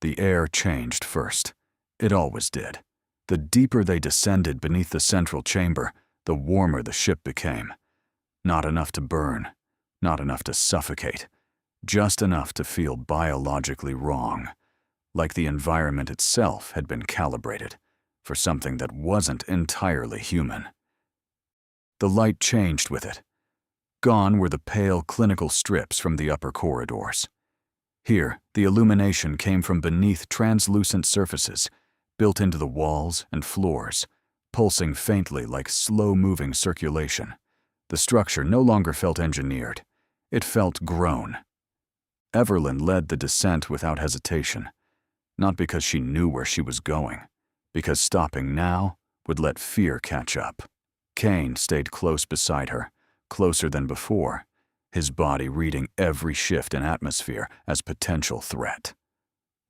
The air changed first. It always did. The deeper they descended beneath the central chamber, the warmer the ship became. Not enough to burn, not enough to suffocate, just enough to feel biologically wrong, like the environment itself had been calibrated for something that wasn't entirely human. The light changed with it. Gone were the pale clinical strips from the upper corridors. Here, the illumination came from beneath translucent surfaces, built into the walls and floors, pulsing faintly like slow-moving circulation. The structure no longer felt engineered. It felt grown. Everlyn led the descent without hesitation, not because she knew where she was going, because stopping now would let fear catch up. Kane stayed close beside her, closer than before, his body reading every shift in atmosphere as potential threat.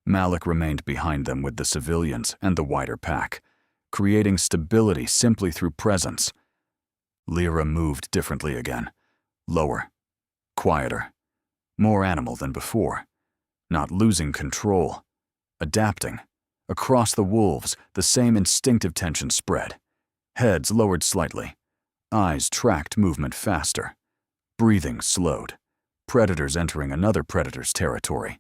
Malek remained behind them with the civilians and the wider pack, creating stability simply through presence. Lira moved differently again, lower, quieter, more animal than before, not losing control, adapting. Across the wolves, the same instinctive tension spread. Heads lowered slightly, eyes tracked movement faster, breathing slowed, predators entering another predator's territory.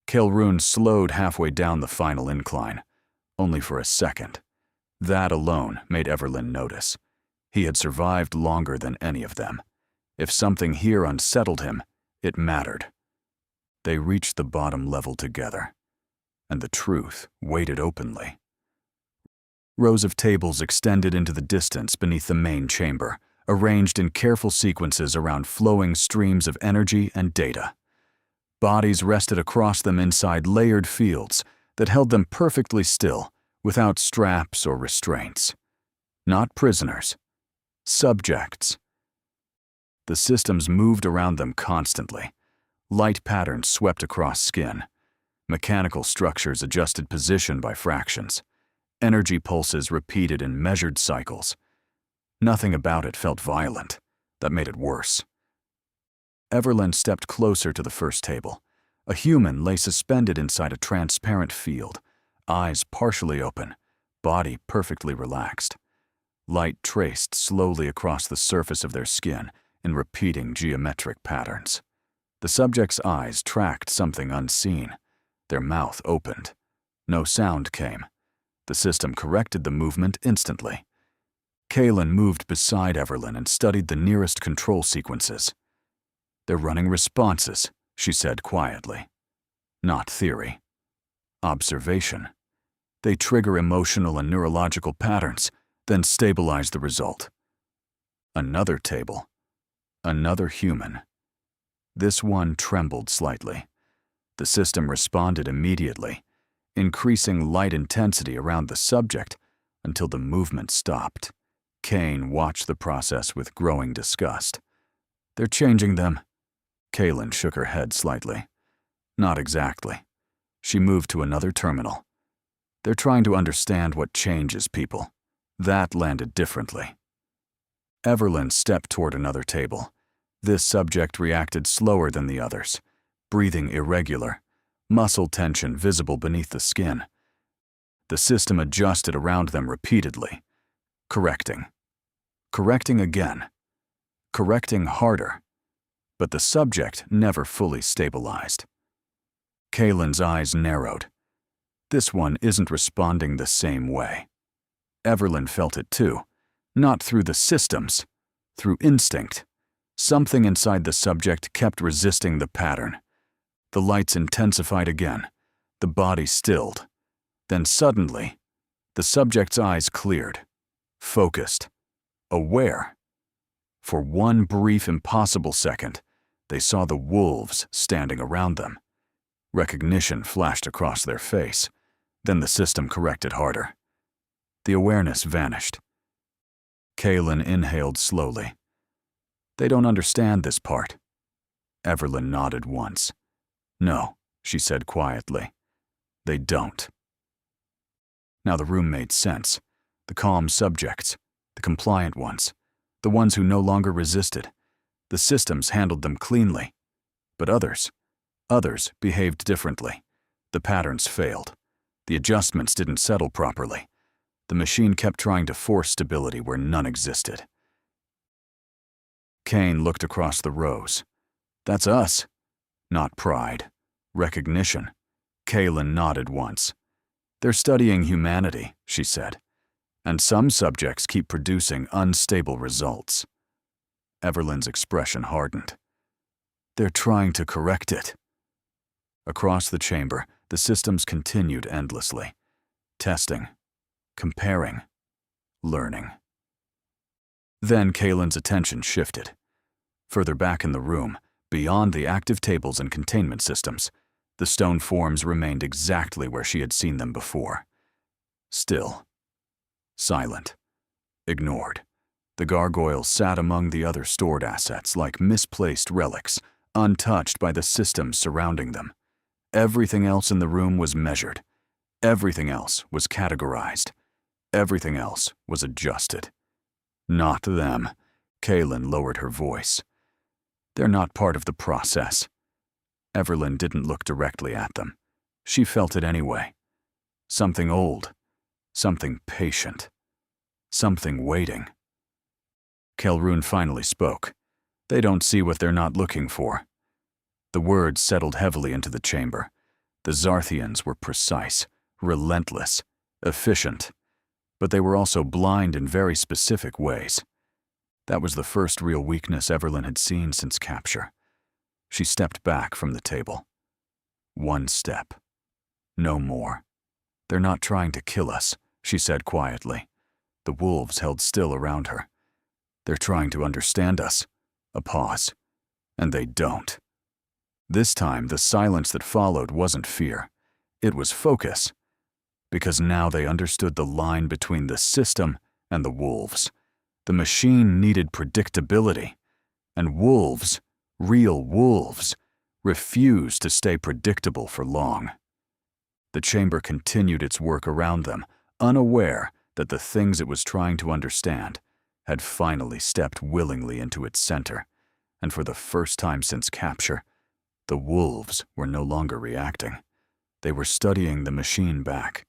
Kaelruun slowed halfway down the final incline, only for a second. That alone made Everlyn notice. He had survived longer than any of them. If something here unsettled him, it mattered. They reached the bottom level together, and the truth waited openly. Rows of tables extended into the distance beneath the main chamber, arranged in careful sequences around flowing streams of energy and data. Bodies rested across them inside layered fields that held them perfectly still, without straps or restraints. Not prisoners, subjects. The systems moved around them constantly. Light patterns swept across skin. Mechanical structures adjusted position by fractions. Energy pulses repeated in measured cycles. Nothing about it felt violent. That made it worse. Everlyn stepped closer to the first table. A human lay suspended inside a transparent field, eyes partially open, body perfectly relaxed. Light traced slowly across the surface of their skin in repeating geometric patterns. The subject's eyes tracked something unseen. Their mouth opened. No sound came. The system corrected the movement instantly. Kaelen moved beside Everlyn and studied the nearest control sequences. "They're running responses," she said quietly. "Not theory. Observation. They trigger emotional and neurological patterns, then stabilize the result." Another table. Another human. This one trembled slightly. The system responded immediately, increasing light intensity around the subject until the movement stopped. Kane watched the process with growing disgust. "They're changing them." Kaelen shook her head slightly. "Not exactly." She moved to another terminal. "They're trying to understand what changes people." That landed differently. Everlyn stepped toward another table. This subject reacted slower than the others, breathing irregular, muscle tension visible beneath the skin. The system adjusted around them repeatedly, correcting. Correcting again. Correcting harder. But the subject never fully stabilized. Kaelen's eyes narrowed. This one isn't responding the same way. Everlyn felt it too, not through the systems, through instinct. Something inside the subject kept resisting the pattern. The lights intensified again, the body stilled. Then suddenly, the subject's eyes cleared, focused, aware. For one brief, impossible second, they saw the wolves standing around them. Recognition flashed across their face. Then the system corrected harder. The awareness vanished. Kaelen inhaled slowly. "They don't understand this part." Everlyn nodded once. "No," she said quietly. "They don't." Now the room made sense. The calm subjects, the compliant ones, the ones who no longer resisted. The systems handled them cleanly. But others behaved differently. The patterns failed. The adjustments didn't settle properly. The machine kept trying to force stability where none existed. Kane looked across the rows. That's us. Not pride. Recognition. Kaelen nodded once. They're studying humanity, she said. And some subjects keep producing unstable results. Everlyn's expression hardened. They're trying to correct it. Across the chamber, the systems continued endlessly. Testing. Comparing. Learning. Then Kaelen's attention shifted. Further back in the room, beyond the active tables and containment systems, the stone forms remained exactly where she had seen them before. Still. Silent. Ignored. The gargoyles sat among the other stored assets like misplaced relics, untouched by the systems surrounding them. Everything else in the room was measured. Everything else was categorized. Everything else was adjusted. Not them. Kaelen lowered her voice. They're not part of the process. Everlyn didn't look directly at them. She felt it anyway. Something old. Something patient. Something waiting. Kaelruun finally spoke. They don't see what they're not looking for. The words settled heavily into the chamber. The Zarthians were precise, relentless, efficient, but they were also blind in very specific ways. That was the first real weakness Everlyn had seen since capture. She stepped back from the table. One step. No more. They're not trying to kill us, she said quietly. The wolves held still around her. They're trying to understand us. A pause. And they don't. This time, the silence that followed wasn't fear. It was focus. Because now they understood the line between the system and the wolves. The machine needed predictability. And wolves, real wolves, refused to stay predictable for long. The chamber continued its work around them, unaware that the things it was trying to understand had finally stepped willingly into its center, and for the first time since capture, the wolves were no longer reacting. They were studying the machine back.